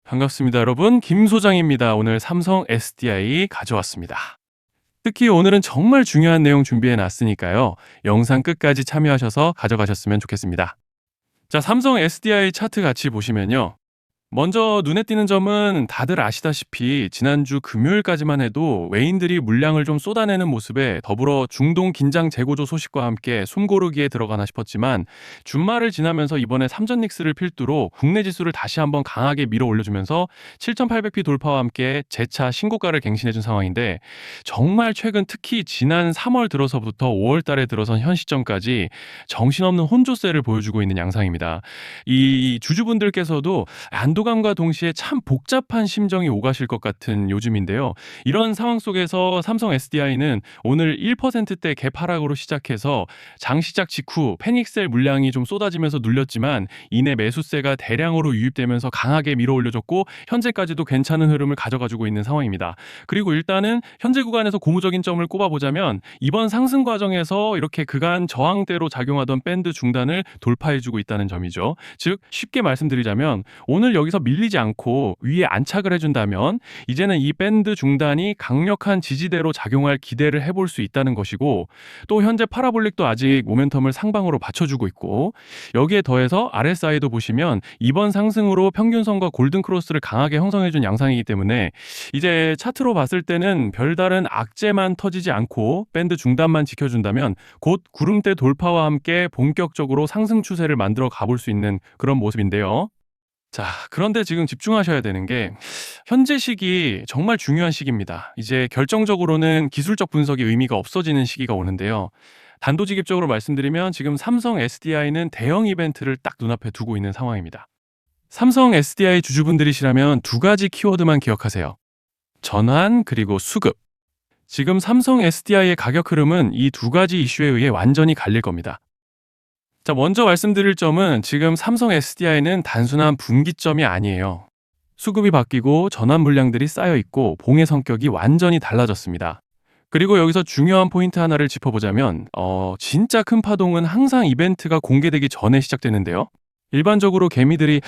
반갑습니다, 여러분. 김 소장입니다. 오늘 삼성 SDI 가져왔습니다. 특히 오늘은 정말 중요한 내용 준비해 놨으니까요. 영상 끝까지 참여하셔서 가져가셨으면 좋겠습니다. 자, 삼성 SDI 차트 같이 보시면요. 먼저 눈에 띄는 점은 다들 아시다시피 지난주 금요일까지만 해도 외인들이 물량을 좀 쏟아내는 모습에 더불어 중동 긴장 재고조 소식과 함께 숨고르기에 들어가나 싶었지만 주말을 지나면서 이번에 삼전닉스를 필두로 국내 지수를 다시 한번 강하게 밀어 올려주면서 7,800p 돌파와 함께 재차 신고가를 갱신해준 상황인데 정말 최근 특히 지난 3월 들어서부터 5월 달에 들어선 현 시점까지 정신없는 혼조세를 보여주고 있는 양상입니다. 이 주주분들께서도 안도감과 동시에 참 복잡한 심정이 오가실 것 같은 요즘인데요. 이런 상황 속에서 삼성 SDI는 오늘 1%대 갭 하락으로 시작해서 장 시작 직후 패닉셀 물량이 좀 쏟아지면서 눌렸지만 이내 매수세가 대량으로 유입되면서 강하게 밀어 올려줬고 현재까지도 괜찮은 흐름을 가져가지고 있는 상황입니다. 그리고 일단은 현재 구간에서 고무적인 점을 꼽아보자면 이번 상승 과정에서 이렇게 그간 저항대로 작용하던 밴드 중단을 돌파해주고 있다는 점이죠. 즉 쉽게 말씀드리자면 오늘 여기서 밀리지 않고 위에 안착을 해준다면 이제는 이 밴드 중단이 강력한 지지대로 작용할 기대를 해볼 수 있다는 것이고 또 현재 파라볼릭도 아직 모멘텀을 상방으로 받쳐주고 있고 여기에 더해서 RSI도 보시면 이번 상승으로 평균선과 골든크로스를 강하게 형성해준 양상이기 때문에 이제 차트로 봤을 때는 별다른 악재만 터지지 않고 밴드 중단만 지켜준다면 곧 구름대 돌파와 함께 본격적으로 상승 추세를 만들어 가볼 수 있는 그런 모습인데요. 자, 그런데 지금 집중하셔야 되는 게 현재 시기 정말 중요한 시기입니다. 이제 결정적으로는 기술적 분석이 의미가 없어지는 시기가 오는데요. 단도직입적으로 말씀드리면 지금 삼성 SDI는 대형 이벤트를 딱 눈앞에 두고 있는 상황입니다. 삼성 SDI 주주분들이시라면 두 가지 키워드만 기억하세요. 전환 그리고 수급. 지금 삼성 SDI의 가격 흐름은 이 두 가지 이슈에 의해 완전히 갈릴 겁니다. 자, 먼저 말씀드릴 점은 지금 삼성 SDI는 단순한 분기점이 아니에요. 수급이 바뀌고 전환 물량들이 쌓여 있고 봉의 성격이 완전히 달라졌습니다. 그리고 여기서 중요한 포인트 하나를 짚어보자면 진짜 큰 파동은 항상 이벤트가 공개되기 전에 시작되는데요. 일반적으로 개미들이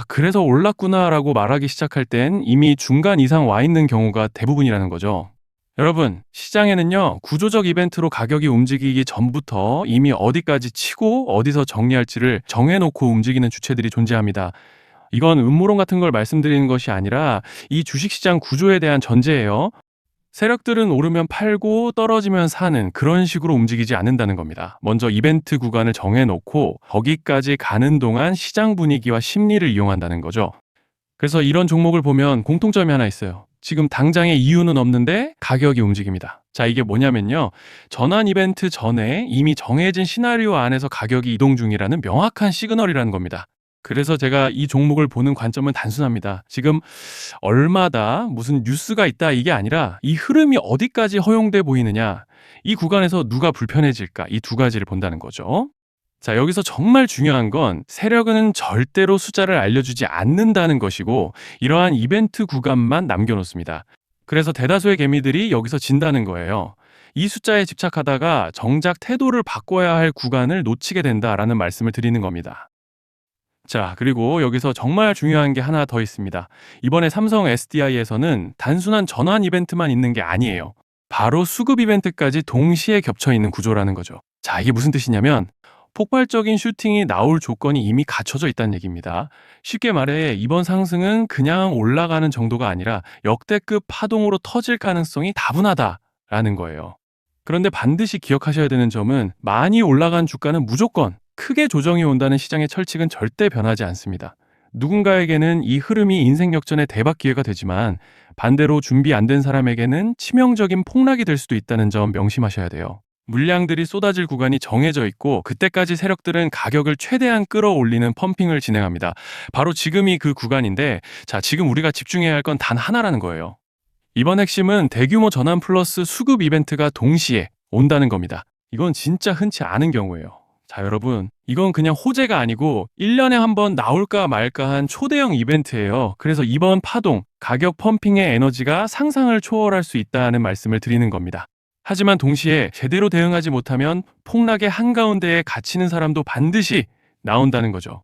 그래서 올랐구나라고 말하기 시작할 땐 이미 중간 이상 와 있는 경우가 대부분이라는 거죠. 여러분, 시장에는요, 구조적 이벤트로 가격이 움직이기 전부터 이미 어디까지 치고 어디서 정리할지를 정해놓고 움직이는 주체들이 존재합니다. 이건 음모론 같은 걸 말씀드리는 것이 아니라 이 주식시장 구조에 대한 전제예요. 세력들은 오르면 팔고 떨어지면 사는 그런 식으로 움직이지 않는다는 겁니다. 먼저 이벤트 구간을 정해놓고 거기까지 가는 동안 시장 분위기와 심리를 이용한다는 거죠. 그래서 이런 종목을 보면 공통점이 하나 있어요. 지금 당장의 이유는 없는데 가격이 움직입니다. 자, 이게 뭐냐면요. 전환 이벤트 전에 이미 정해진 시나리오 안에서 가격이 이동 중이라는 명확한 시그널이라는 겁니다. 그래서 제가 이 종목을 보는 관점은 단순합니다. 지금 얼마다 무슨 뉴스가 있다 이게 아니라 이 흐름이 어디까지 허용돼 보이느냐, 이 구간에서 누가 불편해질까, 이 두 가지를 본다는 거죠. 자, 여기서 정말 중요한 건 세력은 절대로 숫자를 알려주지 않는다는 것이고 이러한 이벤트 구간만 남겨놓습니다. 그래서 대다수의 개미들이 여기서 진다는 거예요. 이 숫자에 집착하다가 정작 태도를 바꿔야 할 구간을 놓치게 된다라는 말씀을 드리는 겁니다. 자, 그리고 여기서 정말 중요한 게 하나 더 있습니다. 이번에 삼성 SDI에서는 단순한 전환 이벤트만 있는 게 아니에요. 바로 수급 이벤트까지 동시에 겹쳐 있는 구조라는 거죠. 자, 이게 무슨 뜻이냐면 폭발적인 슈팅이 나올 조건이 이미 갖춰져 있다는 얘기입니다. 쉽게 말해 이번 상승은 그냥 올라가는 정도가 아니라 역대급 파동으로 터질 가능성이 다분하다라는 거예요. 그런데 반드시 기억하셔야 되는 점은 많이 올라간 주가는 무조건 크게 조정이 온다는 시장의 철칙은 절대 변하지 않습니다. 누군가에게는 이 흐름이 인생 역전의 대박 기회가 되지만 반대로 준비 안 된 사람에게는 치명적인 폭락이 될 수도 있다는 점 명심하셔야 돼요. 물량들이 쏟아질 구간이 정해져 있고 그때까지 세력들은 가격을 최대한 끌어올리는 펌핑을 진행합니다. 바로 지금이 그 구간인데 자, 지금 우리가 집중해야 할 건 단 하나라는 거예요. 이번 핵심은 대규모 전환 플러스 수급 이벤트가 동시에 온다는 겁니다. 이건 진짜 흔치 않은 경우예요. 자, 여러분, 이건 그냥 호재가 아니고 1년에 한 번 나올까 말까 한 초대형 이벤트예요. 그래서 이번 파동, 가격 펌핑의 에너지가 상상을 초월할 수 있다는 말씀을 드리는 겁니다. 하지만 동시에 제대로 대응하지 못하면 폭락의 한가운데에 갇히는 사람도 반드시 나온다는 거죠.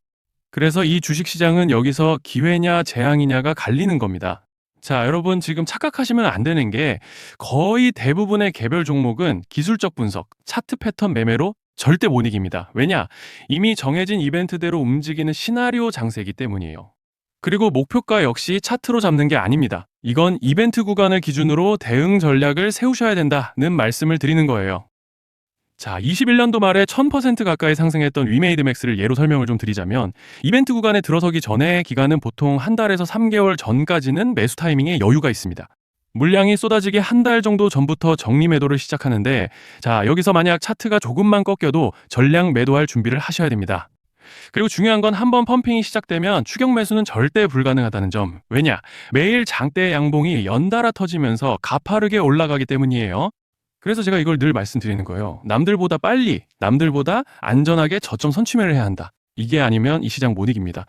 그래서 이 주식시장은 여기서 기회냐 재앙이냐가 갈리는 겁니다. 자, 여러분 지금 착각하시면 안 되는 게 거의 대부분의 개별 종목은 기술적 분석, 차트 패턴 매매로 절대 못 이깁니다. 왜냐? 이미 정해진 이벤트대로 움직이는 시나리오 장세이기 때문이에요. 그리고 목표가 역시 차트로 잡는 게 아닙니다. 이건 이벤트 구간을 기준으로 대응 전략을 세우셔야 된다는 말씀을 드리는 거예요. 자, 21년도 말에 1000% 가까이 상승했던 위메이드맥스를 예로 설명을 좀 드리자면 이벤트 구간에 들어서기 전에 기간은 보통 한 달에서 3개월 전까지는 매수 타이밍에 여유가 있습니다. 물량이 쏟아지기 한 달 정도 전부터 정리 매도를 시작하는데 자, 여기서 만약 차트가 조금만 꺾여도 전량 매도할 준비를 하셔야 됩니다. 그리고 중요한 건 한번 펌핑이 시작되면 추격 매수는 절대 불가능하다는 점. 왜냐? 매일 장대 양봉이 연달아 터지면서 가파르게 올라가기 때문이에요. 그래서 제가 이걸 늘 말씀드리는 거예요. 남들보다 빨리, 남들보다 안전하게 저점 선취매를 해야 한다. 이게 아니면 이 시장 못 이깁니다.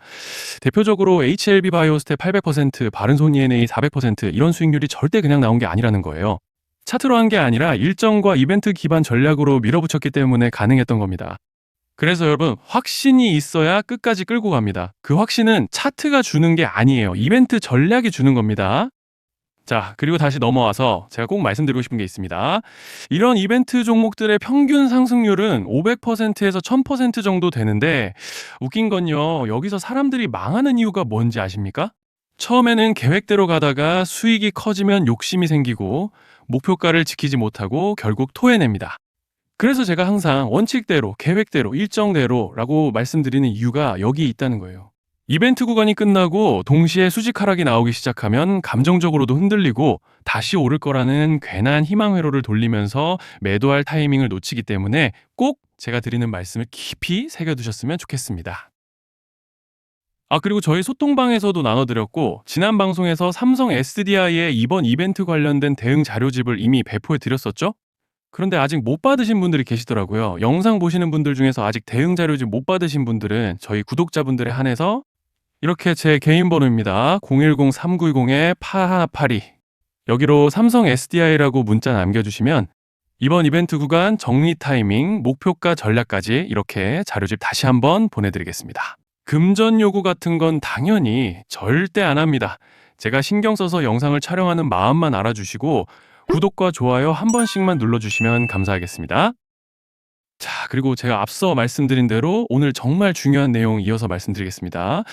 대표적으로 HLB 바이오스텝 800%, 바른손 ENA 400% 이런 수익률이 절대 그냥 나온 게 아니라는 거예요. 차트로 한 게 아니라 일정과 이벤트 기반 전략으로 밀어붙였기 때문에 가능했던 겁니다. 그래서 여러분, 확신이 있어야 끝까지 끌고 갑니다. 그 확신은 차트가 주는 게 아니에요. 이벤트 전략이 주는 겁니다. 자, 그리고 다시 넘어와서 제가 꼭 말씀드리고 싶은 게 있습니다. 이런 이벤트 종목들의 평균 상승률은 500%에서 1000% 정도 되는데 웃긴 건요. 여기서 사람들이 망하는 이유가 뭔지 아십니까? 처음에는 계획대로 가다가 수익이 커지면 욕심이 생기고 목표가를 지키지 못하고 결국 토해냅니다. 그래서 제가 항상 원칙대로, 계획대로, 일정대로라고 말씀드리는 이유가 여기 있다는 거예요. 이벤트 구간이 끝나고 동시에 수직 하락이 나오기 시작하면 감정적으로도 흔들리고 다시 오를 거라는 괜한 희망 회로를 돌리면서 매도할 타이밍을 놓치기 때문에 꼭 제가 드리는 말씀을 깊이 새겨두셨으면 좋겠습니다. 아, 그리고 저희 소통방에서도 나눠드렸고 지난 방송에서 삼성 SDI의 이번 이벤트 관련된 대응 자료집을 이미 배포해 드렸었죠? 그런데 아직 못 받으신 분들이 계시더라고요. 영상 보시는 분들 중에서 아직 대응 자료집 못 받으신 분들은 저희 구독자분들에 한해서 이렇게 제 개인 번호입니다. 010-3910-8182 여기로 삼성 SDI라고 문자 남겨주시면 이번 이벤트 구간 정리 타이밍, 목표가 전략까지 이렇게 자료집 다시 한번 보내드리겠습니다. 금전 요구 같은 건 당연히 절대 안 합니다. 제가 신경 써서 영상을 촬영하는 마음만 알아주시고 구독과 좋아요 한 번씩만 눌러주시면 감사하겠습니다. 자, 그리고 제가 앞서 말씀드린 대로 오늘 정말 중요한 내용 이어서 말씀드리겠습니다.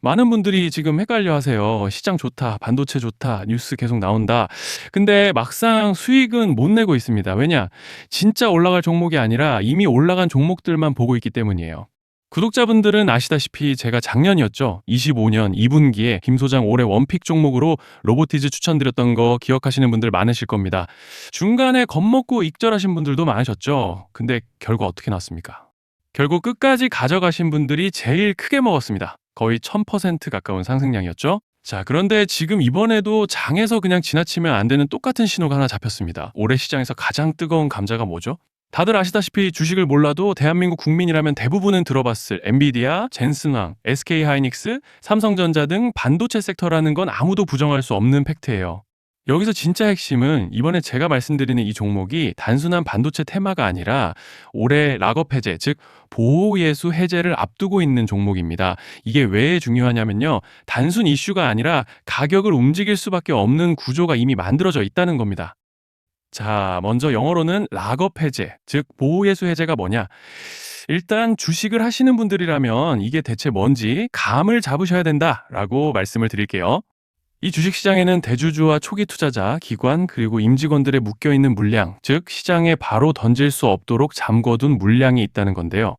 많은 분들이 지금 헷갈려 하세요. 시장 좋다, 반도체 좋다, 뉴스 계속 나온다. 근데 막상 수익은 못 내고 있습니다. 왜냐? 진짜 올라갈 종목이 아니라 이미 올라간 종목들만 보고 있기 때문이에요. 구독자분들은 아시다시피 제가 작년이었죠. 25년 2분기에 김 소장 올해 원픽 종목으로 로보티즈 추천드렸던 거 기억하시는 분들 많으실 겁니다. 중간에 겁먹고 익절하신 분들도 많으셨죠. 근데 결과 어떻게 났습니까? 결국 끝까지 가져가신 분들이 제일 크게 먹었습니다. 거의 1000% 가까운 상승량이었죠. 자, 그런데 지금 이번에도 장에서 그냥 지나치면 안 되는 똑같은 신호가 하나 잡혔습니다. 올해 시장에서 가장 뜨거운 감자가 뭐죠? 다들 아시다시피 주식을 몰라도 대한민국 국민이라면 대부분은 들어봤을 엔비디아, 젠슨왕, SK하이닉스, 삼성전자 등 반도체 섹터라는 건 아무도 부정할 수 없는 팩트예요. 여기서 진짜 핵심은 이번에 제가 말씀드리는 이 종목이 단순한 반도체 테마가 아니라 올해 락업 해제, 즉 보호예수 해제를 앞두고 있는 종목입니다. 이게 왜 중요하냐면요. 단순 이슈가 아니라 가격을 움직일 수밖에 없는 구조가 이미 만들어져 있다는 겁니다. 자, 먼저 영어로는 락업 해제, 즉 보호예수 해제가 뭐냐? 일단 주식을 하시는 분들이라면 이게 대체 뭔지 감을 잡으셔야 된다라고 말씀을 드릴게요. 이 주식시장에는 대주주와 초기 투자자, 기관, 그리고 임직원들의 묶여있는 물량, 즉 시장에 바로 던질 수 없도록 잠궈둔 물량이 있다는 건데요.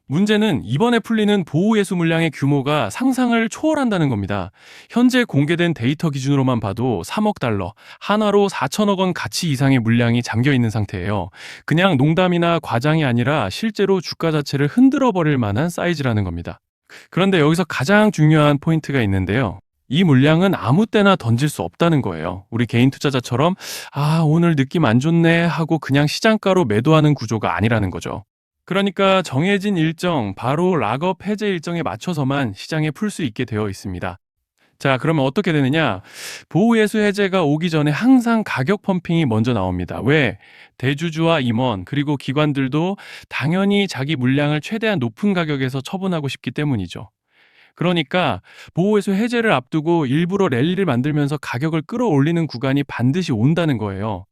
문제는 이번에 풀리는 보호예수 물량의 규모가 상상을 초월한다는 겁니다. 현재 공개된 데이터 기준으로만 봐도 3억 달러, 하나로 4천억 원 가치 이상의 물량이 잠겨 있는 상태예요. 그냥 농담이나 과장이 아니라 실제로 주가 자체를 흔들어 버릴 만한 사이즈라는 겁니다. 그런데 여기서 가장 중요한 포인트가 있는데요. 이 물량은 아무 때나 던질 수 없다는 거예요. 우리 개인 투자자처럼 오늘 느낌 안 좋네 하고 그냥 시장가로 매도하는 구조가 아니라는 거죠. 그러니까 정해진 일정, 바로 락업 해제 일정에 맞춰서만 시장에 풀 수 있게 되어 있습니다. 자, 그러면 어떻게 되느냐? 보호예수 해제가 오기 전에 항상 가격 펌핑이 먼저 나옵니다. 왜? 대주주와 임원, 그리고 기관들도 당연히 자기 물량을 최대한 높은 가격에서 처분하고 싶기 때문이죠. 그러니까 보호회수 해제를 앞두고 일부러 랠리를 만들면서 가격을 끌어올리는 구간이 반드시 온다는 거예요.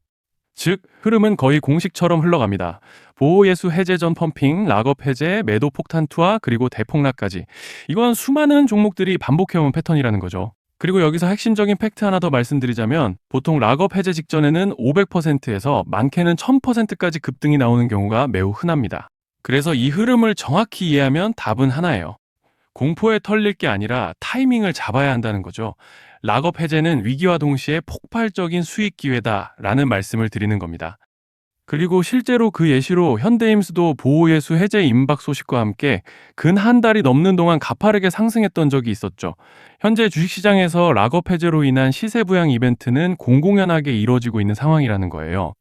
즉, 흐름은 거의 공식처럼 흘러갑니다. 보호예수 해제 전 펌핑, 락업 해제, 매도 폭탄 투하, 그리고 대폭락까지. 이건 수많은 종목들이 반복해온 패턴이라는 거죠. 그리고 여기서 핵심적인 팩트 하나 더 말씀드리자면 보통 락업 해제 직전에는 500%에서 많게는 1000%까지 급등이 나오는 경우가 매우 흔합니다. 그래서 이 흐름을 정확히 이해하면 답은 하나예요. 공포에 털릴 게 아니라 타이밍을 잡아야 한다는 거죠. 락업 해제는 위기와 동시에 폭발적인 수익 기회다라는 말씀을 드리는 겁니다. 그리고 실제로 그 예시로 현대임수도 보호예수 해제 임박 소식과 함께 근 한 달이 넘는 동안 가파르게 상승했던 적이 있었죠. 현재 주식시장에서 락업 해제로 인한 시세 부양 이벤트는 공공연하게 이루어지고 있는 상황이라는 거예요.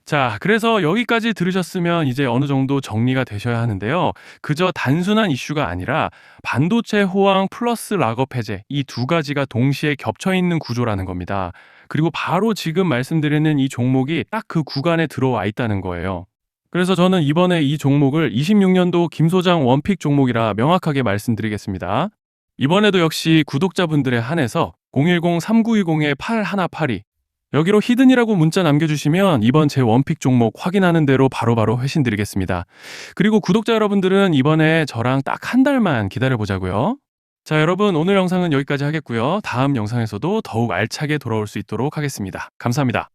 자, 그래서 여기까지 들으셨으면 이제 어느 정도 정리가 되셔야 하는데요. 그저 단순한 이슈가 아니라 반도체 호황 플러스 락업 해제 이 두 가지가 동시에 겹쳐 있는 구조라는 겁니다. 그리고 바로 지금 말씀드리는 이 종목이 딱 그 구간에 들어와 있다는 거예요. 그래서 저는 이번에 이 종목을 26년도 김 소장 원픽 종목이라 명확하게 말씀드리겠습니다. 이번에도 역시 구독자분들에 한해서 010-3920-8182 여기로 히든이라고 문자 남겨주시면 이번 제 원픽 종목 확인하는 대로 바로바로 회신 드리겠습니다. 그리고 구독자 여러분들은 이번에 저랑 딱 한 달만 기다려보자고요. 자, 여러분 오늘 영상은 여기까지 하겠고요. 다음 영상에서도 더욱 알차게 돌아올 수 있도록 하겠습니다. 감사합니다.